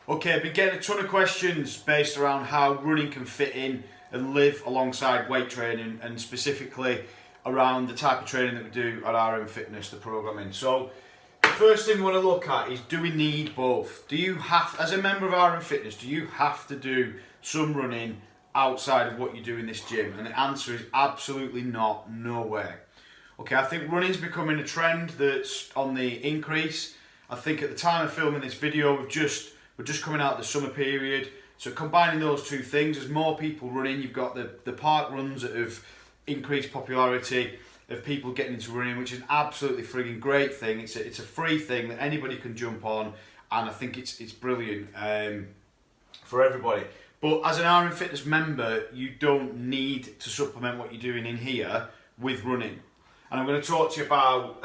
Okay, I've been getting a ton of questions based around how running can fit in and live alongside weight training, and specifically around the type of training that we do at RM Fitness, the programming. So the first thing we want to look at is, do we need both? Do you have, as a member of RM Fitness, do you have to do some running outside of what you do in this gym? And the answer is absolutely not, no way. Okay, I think running's becoming a trend that's on the increase. I think at the time of filming this video, we're just coming out of the summer period. So combining those two things, as more people running, you've got the park runs that have increased popularity of people getting into running, which is an absolutely frigging great thing. It's a free thing that anybody can jump on, and I think it's brilliant for everybody. But as an RM Fitness member, you don't need to supplement what you're doing in here with running. And I'm going to talk to you about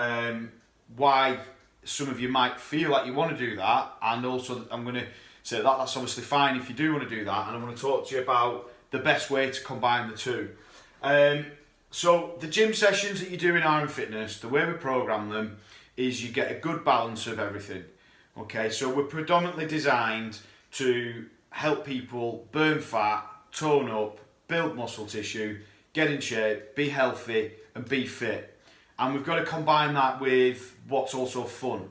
why some of you might feel like you want to do that, and also I'm going to say that that's obviously fine if you do want to do that, and I'm going to talk to you about the best way to combine the two. So the gym sessions that you do in RM Fitness, the way we program them is you get a good balance of everything. Okay, so we're predominantly designed to help people burn fat, tone up, build muscle tissue, get in shape, be healthy and be fit. And we've got to combine that with what's also fun.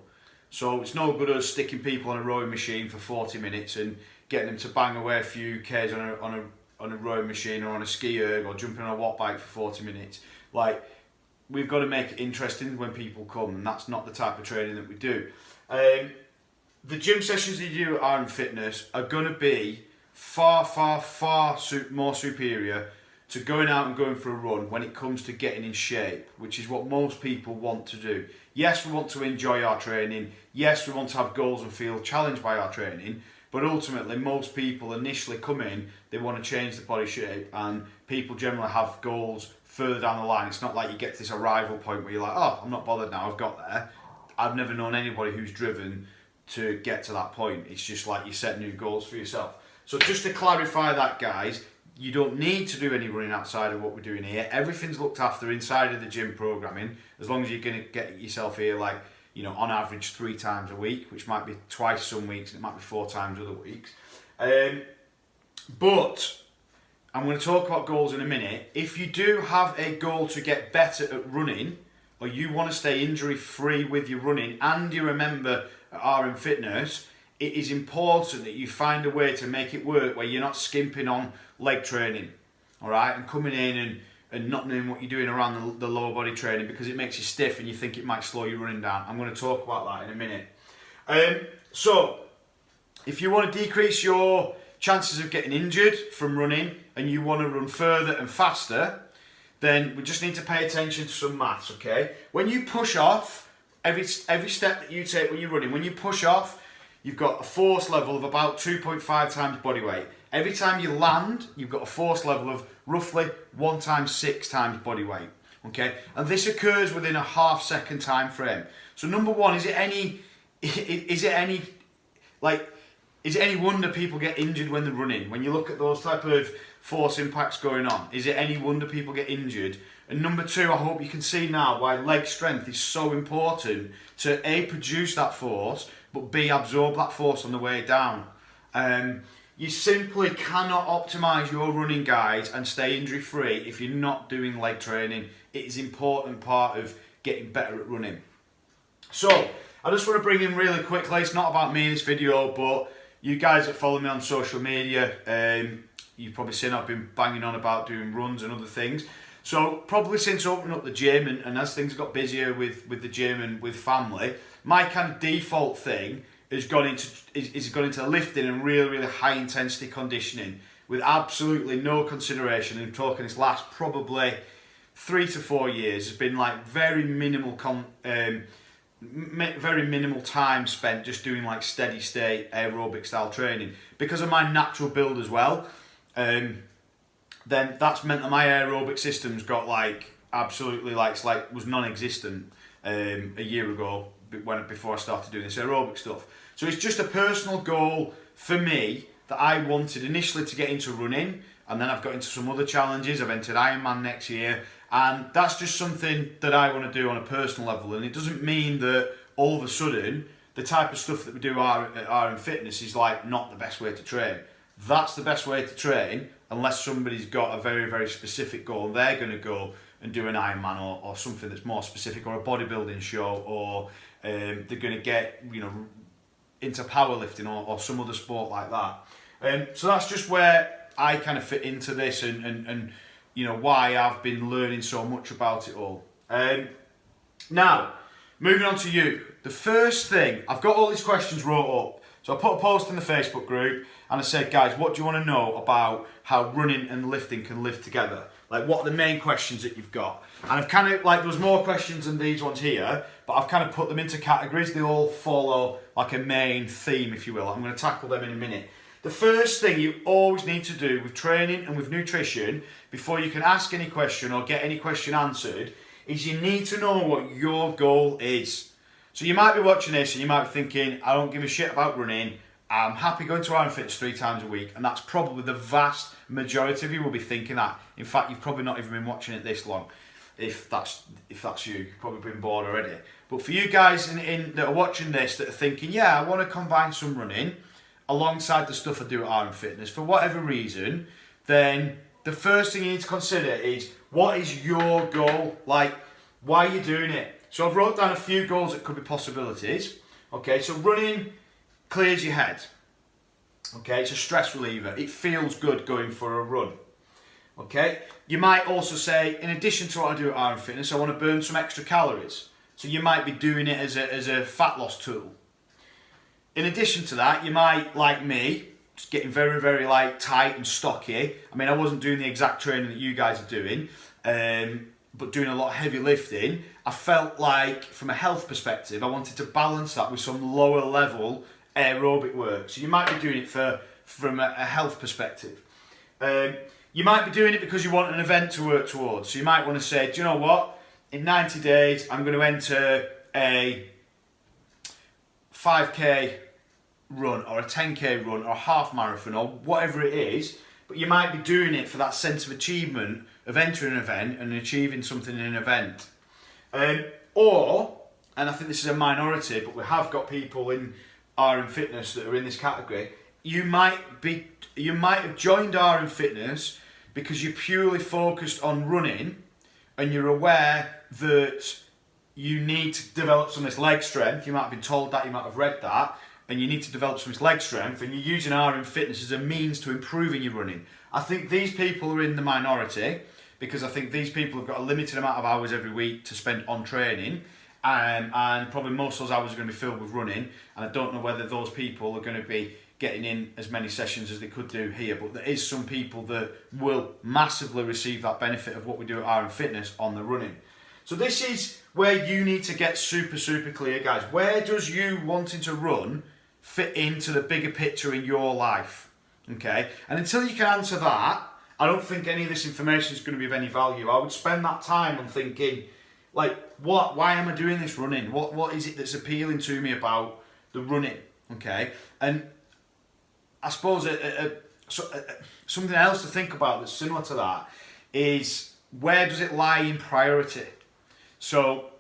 So it's no good us sticking people on a rowing machine for 40 minutes and getting them to bang away a few Ks on a rowing machine or on a ski erg or jumping on a watt bike for 40 minutes. Like, we've got to make it interesting when people come, and that's not the type of training that we do. The gym sessions that you do at RM Fitness are going to be far more superior to going out and going for a run when it comes to getting in shape, which is what most people want to do. Yes, we want to enjoy our training. Yes, we want to have goals and feel challenged by our training. But ultimately, most people initially come in, they want to change the body shape, and people generally have goals further down the line. It's not like you get to this arrival point where you're like, oh, I'm not bothered now, I've got there. I've never known anybody who's driven to get to that point. It's just like you set new goals for yourself. So just to clarify that, guys, you don't need to do any running outside of what we're doing here. Everything's looked after inside of the gym programming, as long as you're going to get yourself here, like, you know, on average 3 times a week, which might be twice some weeks, and it might be 4 times other weeks. But I'm going to talk about goals in a minute. If you do have a goal to get better at running, or you want to stay injury free with your running, and you're a member at RM Fitness, it is important that you find a way to make it work where you're not skimping on leg training, all right, and coming in and not knowing what you're doing around the lower body training, because it makes you stiff and you think it might slow your running down. I'm going to talk about that in a minute. So if you want to decrease your chances of getting injured from running and you want to run further and faster, then we just need to pay attention to some maths, okay? When you push off, every step that you take when you're running, when you push off, you've got a force level of about 2.5 times body weight. Every time you land, you've got a force level of roughly 1 times 6 times body weight. Okay, and this occurs within a half-second time frame. So number one, is it any wonder people get injured when they're running? When you look at those type of force impacts going on, is it any wonder people get injured? And number two, I hope you can see now why leg strength is so important to A, produce that force, but B, absorb that force on the way down. You simply cannot optimise your running, guys, and stay injury free if you're not doing leg training. It is an important part of getting better at running. So I just want to bring in really quickly, it's not about me in this video, but you guys that follow me on social media, you've probably seen I've been banging on about doing runs and other things. So probably since opening up the gym and as things got busier with the gym and with family, my kind of default thing has gone into lifting and really high intensity conditioning with absolutely no consideration. I'm talking this last probably 3 to 4 years has been like very minimal time spent just doing like steady state aerobic style training. Because of my natural build as well, then that's meant that my aerobic system's got like absolutely was non-existent a year ago before I started doing this aerobic stuff. So it's just a personal goal for me that I wanted initially to get into running, and then I've got into some other challenges. I've entered Ironman next year, and that's just something that I want to do on a personal level. And it doesn't mean that all of a sudden the type of stuff that we do at RM Fitness is like not the best way to train. That's the best way to train unless somebody's got a very, very specific goal and they're going to go and do an Ironman or something that's more specific, or a bodybuilding show, or they're going to get, you know, into powerlifting or some other sport like that. So that's just where I kind of fit into this, and you know, why I've been learning so much about it all. Now, moving on to you. The first thing, I've got all these questions wrote up. So I put a post in the Facebook group and I said, guys, what do you want to know about how running and lifting can live together? Like, what are the main questions that you've got? And I've kind of, like, there was more questions than these ones here, but I've kind of put them into categories. They all follow like a main theme, if you will. I'm going to tackle them in a minute. The first thing you always need to do with training and with nutrition, before you can ask any question or get any question answered, is you need to know what your goal is. So you might be watching this and you might be thinking, I don't give a shit about running. I'm happy going to RM Fitness 3 times a week. And that's probably the vast majority of you will be thinking that. In fact, you've probably not even been watching it this long. If that's you, you've probably been bored already. But for you guys that are watching this that are thinking, yeah, I want to combine some running alongside the stuff I do at RM Fitness for whatever reason, then the first thing you need to consider is, what is your goal? Like, why are you doing it? So I've wrote down a few goals that could be possibilities. Okay, so running clears your head. Okay, it's a stress reliever. It feels good going for a run. Okay, you might also say, in addition to what I do at RM Fitness, I want to burn some extra calories. So you might be doing it as a fat loss tool. In addition to that, you might, like me, just getting very, very like tight and stocky. I mean, I wasn't doing the exact training that you guys are doing, but doing a lot of heavy lifting. I felt like, from a health perspective, I wanted to balance that with some lower level aerobic work. So you might be doing it from a health perspective. You might be doing it because you want an event to work towards. So you might want to say, do you know what? In 90 days, I'm going to enter a 5k run or a 10k run or a half marathon or whatever it is. But you might be doing it for that sense of achievement of entering an event and achieving something in an event. Or, and I think this is a minority, but we have got people in RM Fitness that are in this category, you might have joined RM Fitness because you're purely focused on running and you're aware that you need to develop some of this leg strength. You might have been told that, you might have read that, and you need to develop some of this leg strength, and you're using RM Fitness as a means to improving your running. I think these people are in the minority because I think these people have got a limited amount of hours every week to spend on training, and probably most of those hours are going to be filled with running, and I don't know whether those people are going to be getting in as many sessions as they could do here, but there is some people that will massively receive that benefit of what we do at RM Fitness on the running. So this is where you need to get super, super clear, guys. Where does you wanting to run fit into the bigger picture in your life? Okay, and until you can answer that, I don't think any of this information is going to be of any value. I would spend that time on thinking, like, why am I doing this running? What is it that's appealing to me about the running? Okay, and I suppose something else to think about that's similar to that is, where does it lie in priority? So,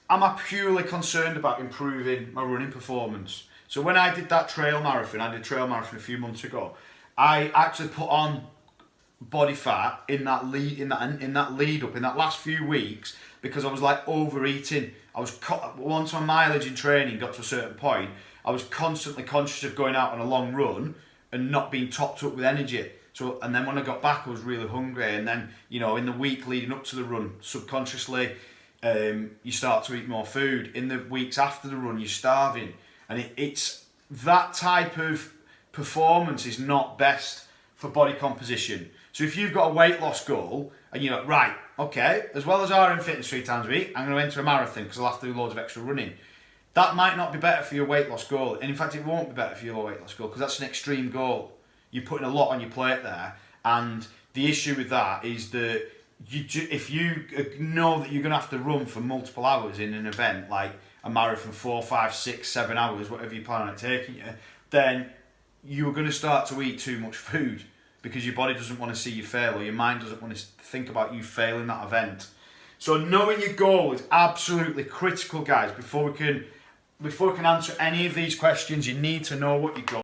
am I purely concerned about improving my running performance? So when I did that trail marathon, I did a trail marathon a few months ago, I actually put on body fat in that lead up in that last few weeks, because I was like overeating. Once my mileage in training got to a certain point, I was constantly conscious of going out on a long run and not being topped up with energy. So, and then when I got back, I was really hungry. And then, you know, in the week leading up to the run, subconsciously, you start to eat more food. In the weeks after the run, you're starving. And it's that type of performance is not best for body composition. So if you've got a weight loss goal and you're like, right, okay, as well as RM Fitness 3 times a week, I'm going to enter a marathon because I'll have to do loads of extra running. That might not be better for your weight loss goal. And in fact, it won't be better for your weight loss goal because that's an extreme goal. You're putting a lot on your plate there. And the issue with that is that if you know that you're going to have to run for multiple hours in an event, like a marathon, 4, 5, 6, 7 hours, whatever you plan on it taking you, then you're going to start to eat too much food because your body doesn't want to see you fail, or your mind doesn't want to think about you failing that event. So knowing your goal is absolutely critical, guys, before we can before I can answer any of these questions, you need to know what your goal